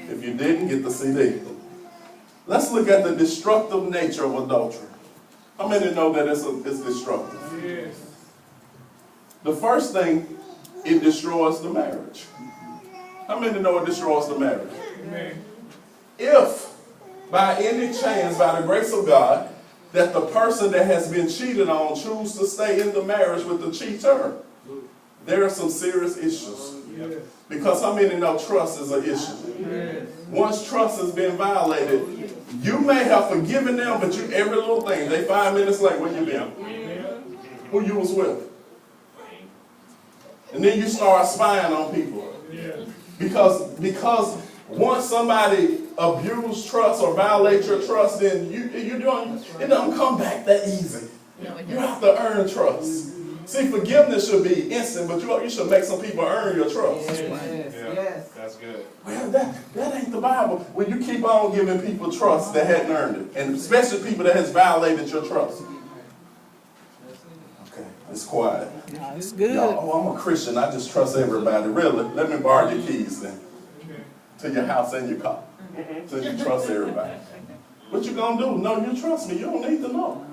If you didn't, get the CD. Let's look at the destructive nature of adultery. How many know that it's destructive? Yes. The first thing, it destroys the marriage. How many know it destroys the marriage? Amen. If, by any chance, by the grace of God, that the person that has been cheated on choose to stay in the marriage with the cheater, there are some serious issues. Yes. Because how many know trust is an issue? Yes. Once trust has been violated, you may have forgiven them, but you every little thing, they 5 minutes late, where you been? Who you was with? And then you start spying on people. Yes. Because once somebody abuse trust or violate your trust, then it don't come back that easy. You have to earn trust. See, forgiveness should be instant, but you should make some people earn your trust. Yes. That's good. Well, that ain't the Bible. When you keep on giving people trust that hadn't earned it, and especially people that has violated your trust. Okay, it's quiet. It's good. Y'all, oh, I'm a Christian. I just trust everybody. Really? Let me borrow your keys then to your house and your car, so you trust everybody. What you gonna do? No, you trust me. You don't need to know.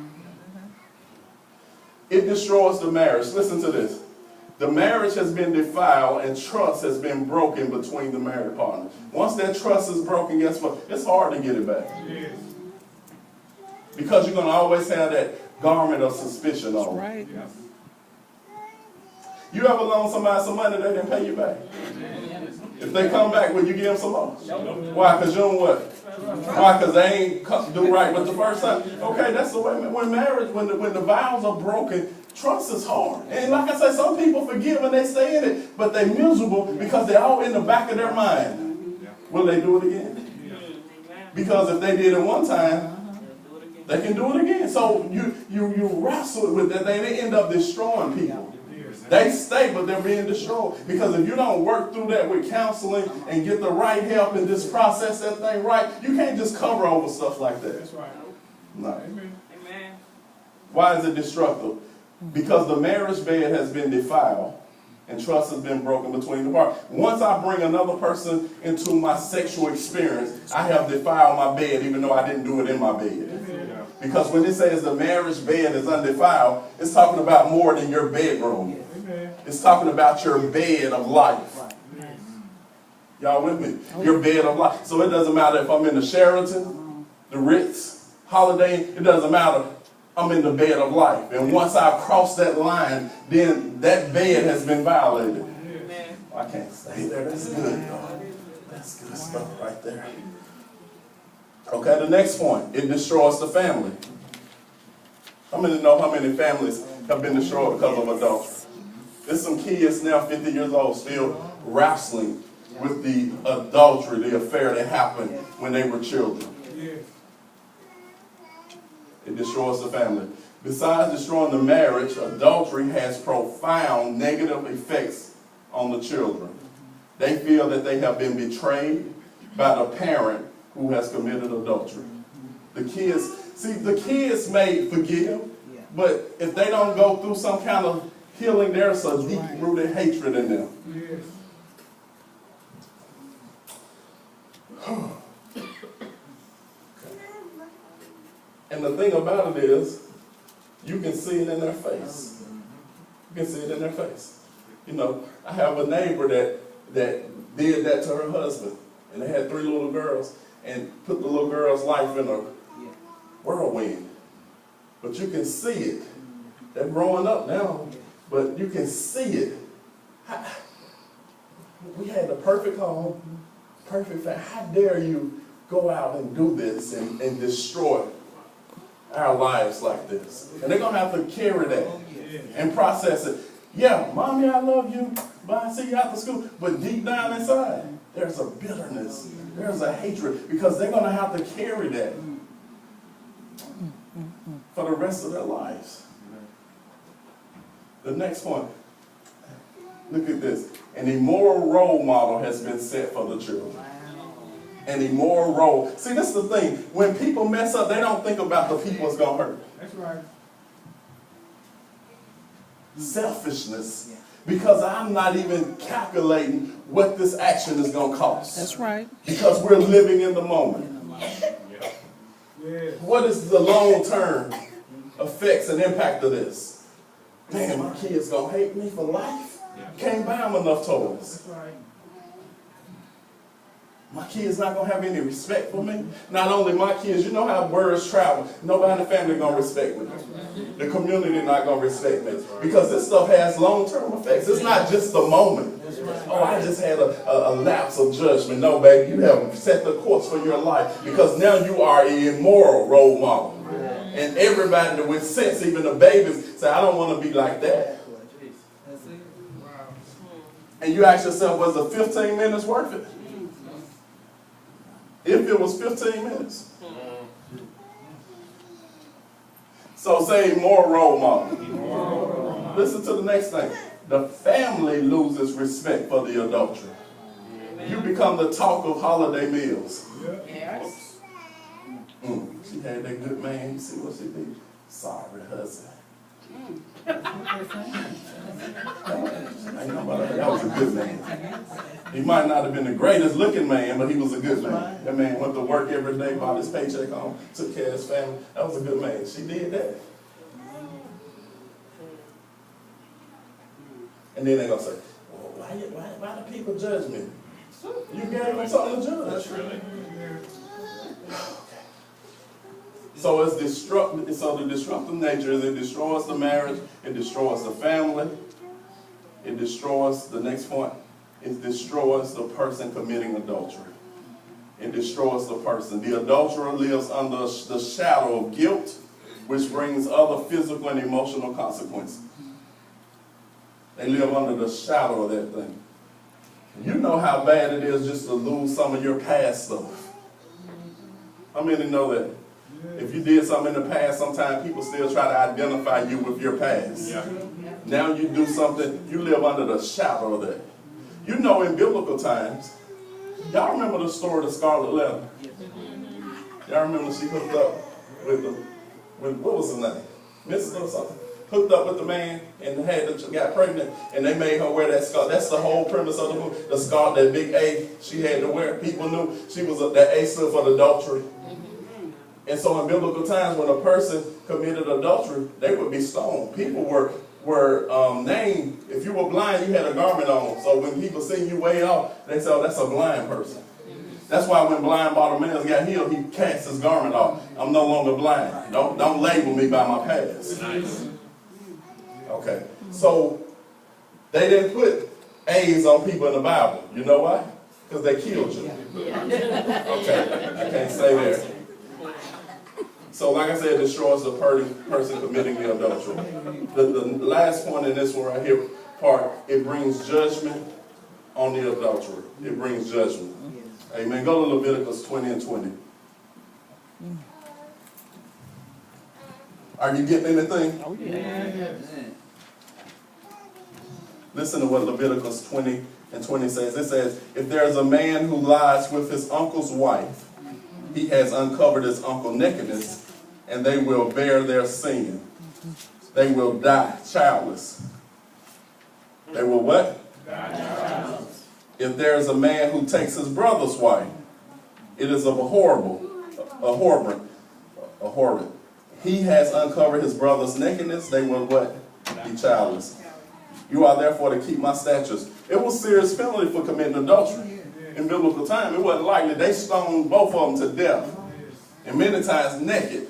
It destroys the marriage. Listen to this. The marriage has been defiled and trust has been broken between the married partners. Once that trust is broken, guess what? It's hard to get it back. Yes. Because you're going to always have that garment of suspicion on. Right. Yes. You ever loan somebody some money they didn't pay you back? If they come back, will you give them some more? Why? Because you don't what? Why? Because they ain't do right with the first time. Okay, that's the way. When marriage, when the vows are broken, trust is hard. And like I said, some people forgive and they stay in it, but they're miserable because they're all in the back of their mind. Will they do it again? Because if they did it one time, they can do it again. So you wrestle with that. They end up destroying people. They stay, but they're being destroyed. Because if you don't work through that with counseling and get the right help and just process that thing right, you can't just cover over stuff like that. That's right. No. Amen. Amen. Why is it destructive? Because the marriage bed has been defiled and trust has been broken between the parties. Once I bring another person into my sexual experience, I have defiled my bed even though I didn't do it in my bed. Because when it says the marriage bed is undefiled, it's talking about more than your bedroom. Amen. It's talking about your bed of life. Y'all with me? Your bed of life. So it doesn't matter if I'm in the Sheraton, the Ritz, Holiday Inn, it doesn't matter. I'm in the bed of life. And once I cross that line, then that bed has been violated. Amen. I can't stay there. That's good, though. That's good stuff right there. Okay, the next point. It destroys the family. How many know how many families have been destroyed because of adultery? There's some kids now, 50 years old, still wrestling with the adultery, the affair that happened when they were children. Yes. It destroys the family. Besides destroying the marriage, adultery has profound negative effects on the children. They feel that they have been betrayed by the parent who has committed adultery. The kids may forgive, but if they don't go through some kind of healing, there's a deep-rooted hatred in them. Yes. And the thing about it is, you can see it in their face. You can see it in their face. You know, I have a neighbor that did that to her husband. And they had 3 little girls and put the little girl's life in a whirlwind. But you can see it. They're growing up now, but you can see it. We had the perfect home, perfect family. How dare you go out and do this and destroy our lives like this? And they're going to have to carry that and process it. Yeah, Mommy, I love you. Bye, I see you after school. But deep down inside, there's a bitterness. There's a hatred. Because they're going to have to carry that for the rest of their lives. The next point. Look at this. An immoral role model has been set for the children. An immoral role. See, this is the thing. When people mess up, they don't think about the people it's going to hurt. That's right. Selfishness Because I'm not even calculating what this action is going to cost. That's right. Because we're living in the moment. What is the long-term effects and impact of this? Man, my kids going to hate me for life. Can't buy them enough toys. My kids not going to have any respect for me. Not only my kids, you know how words travel. Nobody in the family going to respect me. The community not going to respect me. Because this stuff has long-term effects. It's not just the moment. Oh, I just had a lapse of judgment. No, baby, you have set the course for your life. Because now you are an immoral role model. And everybody with sense, even the babies, say, I don't want to be like that. And you ask yourself, was the 15 minutes worth it? If it was 15 minutes. So say moral role model. Listen to the next thing. The family loses respect for the adultery. You become the talk of holiday meals. She had that good man. You see what she did? Sorry, husband. Ain't nobody, that was a good man. He might not have been the greatest looking man, but he was a good man. That man went to work every day, brought his paycheck home, took care of his family. That was a good man. She did that. And then they're going to say, well, why do people judge me? You gave them something to judge. So it's destructive. So the destructive nature is it destroys the marriage, it destroys the family, it destroys, the next point, it destroys the person committing adultery. It destroys the person. The adulterer lives under the shadow of guilt, which brings other physical and emotional consequences. They live under the shadow of that thing. You know how bad it is just to lose some of your past stuff. How many know that? If you did something in the past, sometimes people still try to identify you with your past. Yeah. Now you do something, you live under the shadow of that. You know, in biblical times, y'all remember the story of the Scarlet Letter? Y'all remember she hooked up with what was her name? Mrs. or something? Hooked up with the man and got pregnant, and they made her wear that scarf. That's the whole premise of the movie. The scarf, that big A she had to wear. People knew she was that A stood for adultery. And so in biblical times, when a person committed adultery, they would be stoned. People were named. If you were blind, you had a garment on. So when people see you way off, they say, oh, that's a blind person. That's why when blind Bartimaeus got healed, he cast his garment off. I'm no longer blind. Don't label me by my past. Nice. Okay. So they didn't put A's on people in the Bible. You know why? Because they killed you. Okay. I can't stay there. So like I said, it destroys the person committing the adultery. The last point in this one right here, it brings judgment on the adulterer. It brings judgment. Amen. Go to Leviticus 20 and 20. Are you getting anything? Oh, yeah. Listen to what Leviticus 20 and 20 says. It says, if there is a man who lies with his uncle's wife, he has uncovered his uncle's nakedness, and they will bear their sin. They will die childless. They will what? Die childless. If there is a man who takes his brother's wife, it is of a horrible. He has uncovered his brother's nakedness. They will what? Be childless. You are therefore to keep my statutes. It was serious penalty for committing adultery. In biblical time, it wasn't likely. They stoned both of them to death. And many times naked.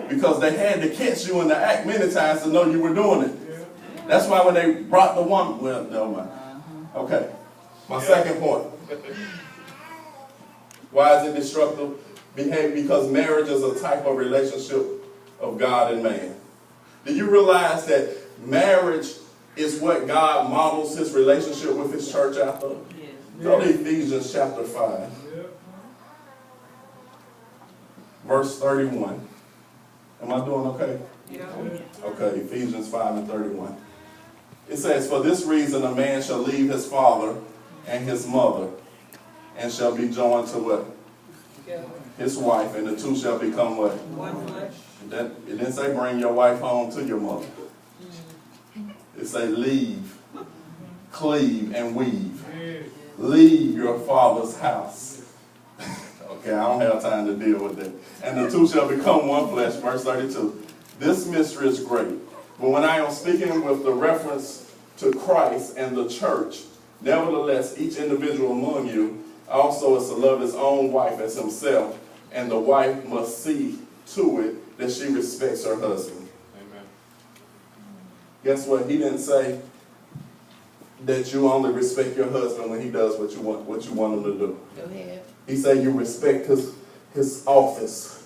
Because they had to catch you in the act many times to know you were doing it. That's why when they brought the woman, well, never mind. Okay. My second point. Why is it destructive behavior? Because marriage is a type of relationship of God and man. Do you realize that marriage is what God models his relationship with his church after? Go to Ephesians chapter 5. Verse 31. Am I doing okay? Yeah. Okay, Ephesians 5 and 31. It says, for this reason a man shall leave his father and his mother, and shall be joined to what? His wife, and the two shall become what? One flesh. It didn't say bring your wife home to your mother. It say leave cleave and weave. Leave your father's house. Okay, I don't have time to deal with that. And the two shall become one flesh, verse 32. This mystery is great. But when I am speaking with the reference to Christ and the church, nevertheless, each individual among you also is to love his own wife as himself, and the wife must see to it that she respects her husband. Amen. Guess what? He didn't say that you only respect your husband when he does what you want him to do. Go ahead. He said you respect his office.